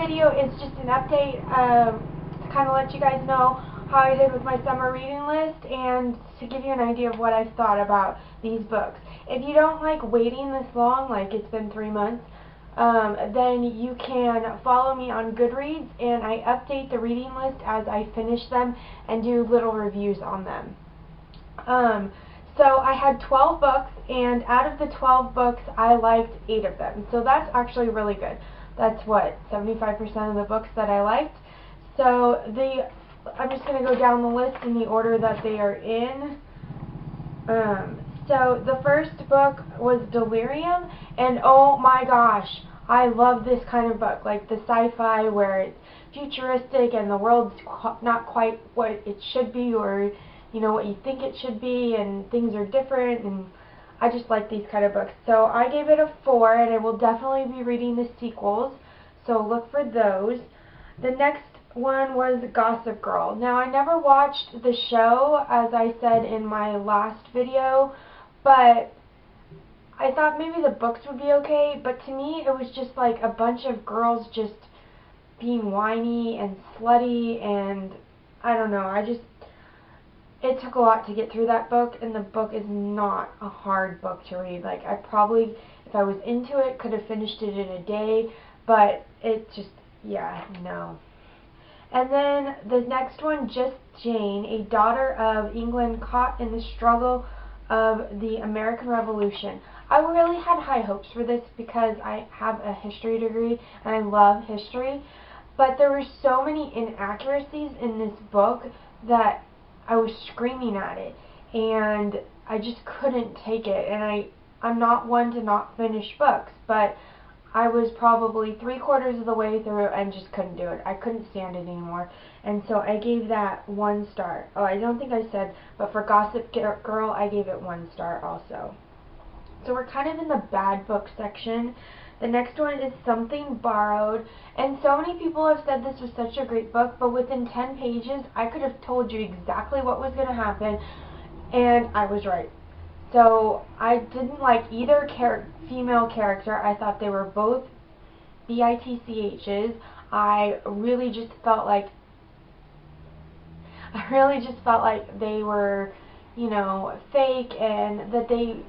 video is just an update to kind of let you guys know how I did with my summer reading list and to give you an idea of what I thought about these books. If you don't like waiting this long, like it's been 3 months, then you can follow me on Goodreads, and I update the reading list as I finish them and do little reviews on them. So I had 12 books, and out of the 12 books, I liked 8 of them. So that's actually really good. That's what, 75% of the books that I liked. So I'm just going to go down the list in the order that they are in. So the first book was Delirium, and oh my gosh, I love this kind of book, like the sci-fi where it's futuristic and the world's not quite what it should be, or you know what you think it should be, and things are different, and I just like these kind of books. So I gave it a 4, and I will definitely be reading the sequels, so look for those. The next one was Gossip Girl. Now, I never watched the show, as I said in my last video, but I thought maybe the books would be okay, but to me it was just like a bunch of girls just being whiny and slutty, and I don't know, it took a lot to get through that book, and the book is not a hard book to read. Like, I probably, if I was into it, could have finished it in a day, but it just, yeah, no. And then the next one, Just Jane, a daughter of England caught in the struggle of the American Revolution. I really had high hopes for this because I have a history degree and I love history, but there were so many inaccuracies in this book that I was screaming at it, and I just couldn't take it. And I'm not one to not finish books, but I was probably 3/4 of the way through and just couldn't do it. I couldn't stand it anymore. And so I gave that 1 star. Oh, I don't think I said, but for Gossip Girl, I gave it 1 star also. So we're kind of in the bad book section. The next one is Something Borrowed. And so many people have said this was such a great book, but within 10 pages, I could have told you exactly what was going to happen, and I was right. So I didn't like either female character. I thought they were both bitchs. I really just felt like they were, you know, fake, and that they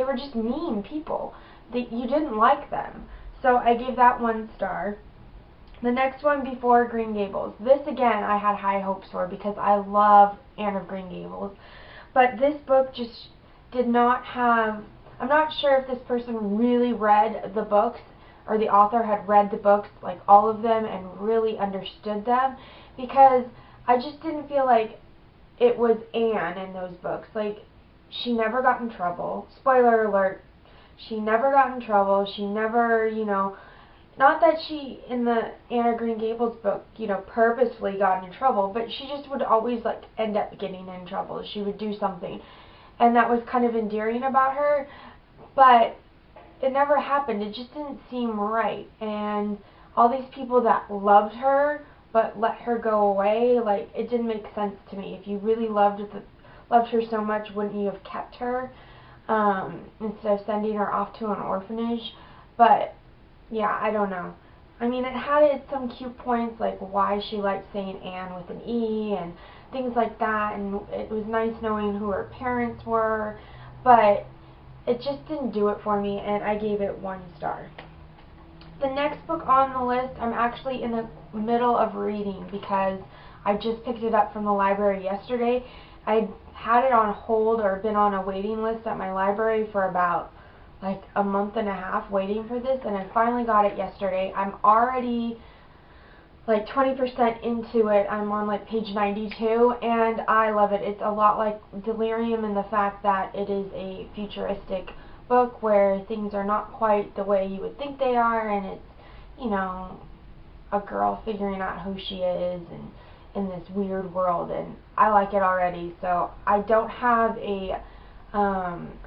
were just mean people. You didn't like them. So I gave that 1 star. The next one, Before Green Gables. This again I had high hopes for because I love Anne of Green Gables. But this book just did not have, I'm not sure if this person really read the books, or the author had read the books, like all of them, and really understood them, because I just didn't feel like it was Anne in those books. Like, she never got in trouble. Spoiler alert, she never got in trouble. She never, you know, not that she, in the Anne of Green Gables book, you know, purposefully got in trouble, but she just would always, like, end up getting in trouble. She would do something. And that was kind of endearing about her, but it never happened. It just didn't seem right. And all these people that loved her but let her go away, like, it didn't make sense to me. If you really loved her so much, wouldn't you have kept her instead of sending her off to an orphanage? But yeah, I don't know. I mean, it had some cute points, like why she liked saying Anne with an E and things like that, and it was nice knowing who her parents were, but it just didn't do it for me, and I gave it 1 star. The next book on the list, I'm actually in the middle of reading because I just picked it up from the library yesterday. I had it on hold, or been on a waiting list at my library for about like a month and a half waiting for this, and I finally got it yesterday. I'm already like 20% into it. I'm on like page 92, and I love it. It's a lot like Delirium in the fact that it is a futuristic book where things are not quite the way you would think they are, and it's, you know, a girl figuring out who she is and in this weird world, and I like it already. So I don't have a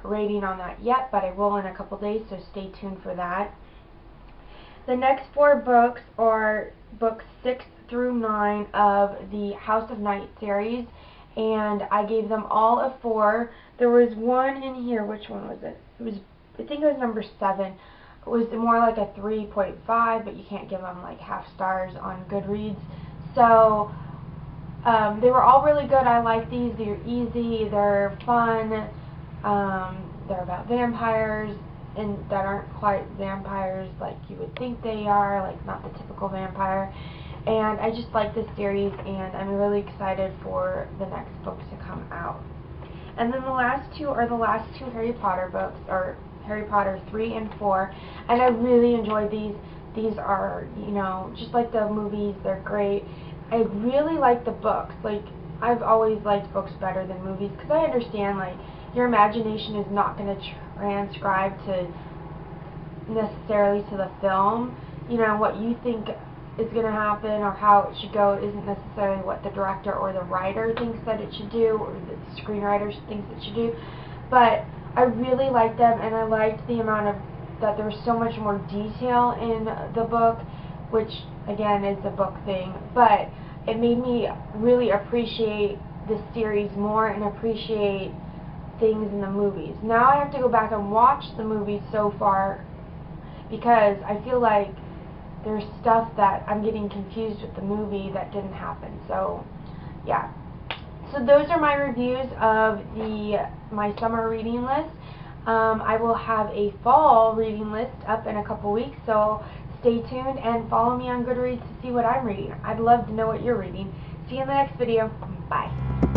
rating on that yet, but I will in a couple days, so stay tuned for that. The next 4 books are books 6 through 9 of the House of Night series, and I gave them all a 4. There was one in here, which one was it? I think it was number 7. was more like a 3.5, but you can't give them like half stars on Goodreads. So they were all really good. I like these. They're easy. They're fun. They're about vampires, and that aren't quite vampires like you would think they are, like not the typical vampire. And I just like this series, and I'm really excited for the next book to come out. And then the last two are the last two Harry Potter books, or Harry Potter 3 and 4, and I really enjoyed these. These are, you know, just like the movies, they're great. I really like the books. Like, I've always liked books better than movies, because I understand, like, your imagination is not going to transcribe to necessarily to the film. You know, what you think is going to happen or how it should go isn't necessarily what the director or the writer thinks that it should do, or the screenwriter thinks it should do. But I really liked them, and I liked the amount of that there was so much more detail in the book, which again is a book thing, but it made me really appreciate the series more and appreciate things in the movies. Now I have to go back and watch the movies so far, because I feel like there's stuff that I'm getting confused with the movie that didn't happen. So yeah. So those are my reviews of my summer reading list. I will have a fall reading list up in a couple weeks, so stay tuned and follow me on Goodreads to see what I'm reading. I'd love to know what you're reading. See you in the next video. Bye.